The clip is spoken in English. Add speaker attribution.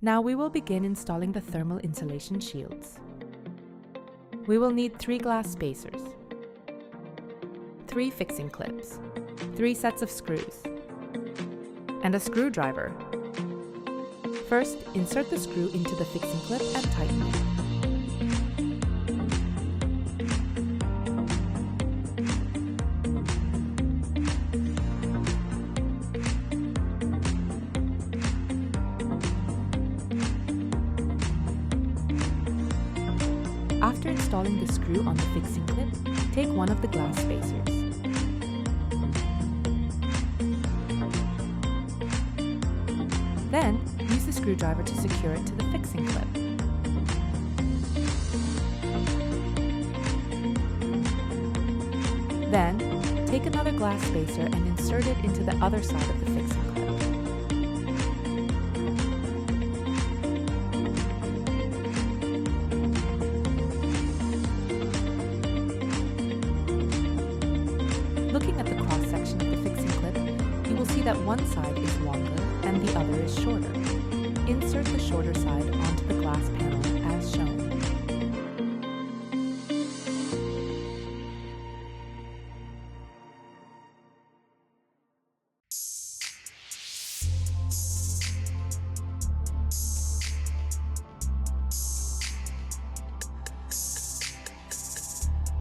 Speaker 1: Now we will begin installing the thermal insulation shields. We will need 3 glass spacers, 3 fixing clips, 3 sets of screws, and a screwdriver. First, insert the screw into the fixing clip and tighten it. After installing the screw on the fixing clip, take one of the glass spacers. Then, use the screwdriver to secure it to the fixing clip. Then, take another glass spacer and insert it into the other side of the fixing clip. Looking at the cross-section of the fixing clip, you will see that one side is longer and the other is shorter. Insert the shorter side onto the glass panel.